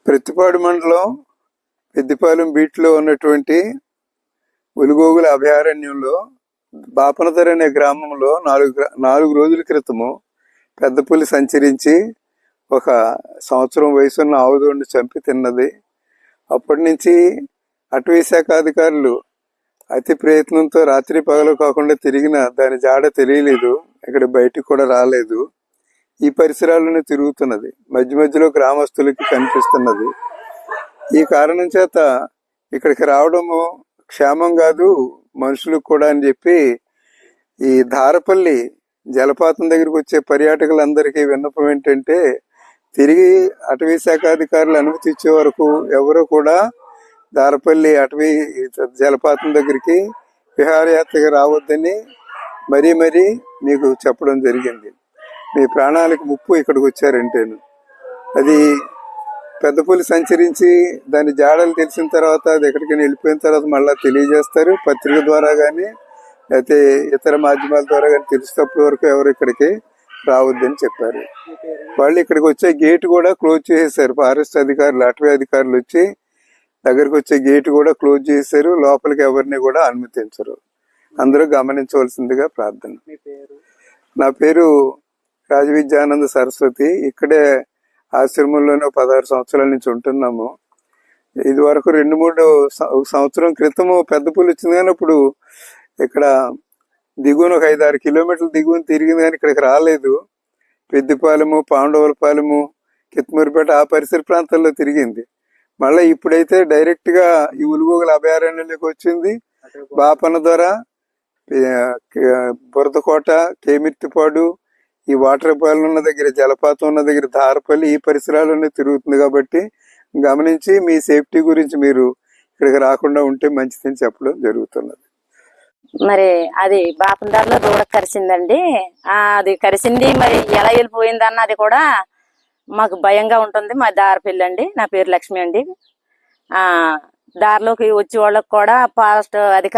ప్రత్తిపాడు మండలం పెద్దిపాలెం బీట్లో ఉన్నటువంటి ఒలిగోగుల అభయారణ్యంలో బాపనదర అనే గ్రామంలో నాలుగు రోజుల క్రితము పెద్ద పులి సంచరించి ఒక సంవత్సరం వయసున్న ఆవుదోడిని చంపి తిన్నది. అప్పటి నుంచి అటవీ శాఖ అధికారులు అతి ప్రయత్నంతో రాత్రి పగలు కాకుండా తిరిగిన దాని జాడ తెలియలేదు, ఇక్కడ బయటికి కూడా రాలేదు. ఈ పరిసరాల్లోనే తిరుగుతున్నది, మధ్య మధ్యలో గ్రామస్తులకి కనిపిస్తున్నది. ఈ కారణం చేత ఇక్కడికి రావడము క్షేమం కాదు మనుషులకు కూడా అని చెప్పి ఈ ధారపల్లి జలపాతం దగ్గరికి వచ్చే పర్యాటకులందరికీ విన్నపం ఏంటంటే, తిరిగి అటవీ శాఖ అధికారులు అనుమతి ఇచ్చే వరకు ఎవరు కూడా ధారపల్లి అటవీ జలపాతం దగ్గరికి విహారయాత్రగా రావద్దని మరీ మీకు చెప్పడం జరిగింది. మీ ప్రాణాలకు ముప్పు ఇక్కడికి వచ్చారంటేను. అది పెద్ద పులి సంచరించి దాని జాడలు తెలిసిన తర్వాత అది ఎక్కడికైనా వెళ్ళిపోయిన తర్వాత మళ్ళీ తెలియజేస్తారు, పత్రిక ద్వారా కానీ లేకపోతే ఇతర మాధ్యమాల ద్వారా కానీ తెలిసినప్పటి వరకు ఎవరు ఇక్కడికి రావద్దని చెప్పారు. వాళ్ళు ఇక్కడికి వచ్చే గేట్ కూడా క్లోజ్ చేసేసారు. ఫారెస్ట్ అధికారులు, అటవీ అధికారులు వచ్చి దగ్గరికి వచ్చే గేట్ కూడా క్లోజ్ చేశారు, లోపలికి ఎవరిని కూడా అనుమతించరు. అందరూ గమనించవలసిందిగా ప్రార్థన. నా పేరు రాజవిద్యానంద సరస్వతి. ఇక్కడే ఆశ్రమంలోనే 16 సంవత్సరాల నుంచి ఉంటున్నాము. ఇది వరకు 2-3 సంవత్సరం క్రితము పెద్ద పులి వచ్చింది, కానీ అప్పుడు ఇక్కడ దిగువన ఒక 5-6 కిలోమీటర్లు దిగువన తిరిగింది, కానీ ఇక్కడికి రాలేదు. పెద్దిపాలెము, పాండవులపాలెము, కిత్మూరిపేట ఆ పరిసర ప్రాంతాల్లో తిరిగింది. మళ్ళీ ఇప్పుడైతే డైరెక్ట్ గా ఈ ఒలిగోగుల అభయారణ్యంలోకి వచ్చింది. బాపనదర, బురదకోట, కేమిర్తిపాడు, ఈ వాటర్ ఫాల్ ఉన్న దగ్గర, జలపాతం ఉన్న దగ్గర, ధారపల్లి ఈ పరిసరాల్లోనే తిరుగుతుంది. కాబట్టి గమనించి మీ సేఫ్టీ గురించి మీరు ఇక్కడికి రాకుండా ఉంటే మంచిదని చెప్పడం జరుగుతున్నది. మరి అది బాపనదరలో దూడ కరిసిందండి. అది కరిసింది, మరి ఎలా వెళ్ళిపోయింది అన్నది కూడా మాకు భయంగా ఉంటుంది. మా దారిపల్లి అండి, నా పేరు లక్ష్మి అండి. దారిలోకి వచ్చే వాళ్ళకి కూడా ఫారెస్ట్ అధికారులు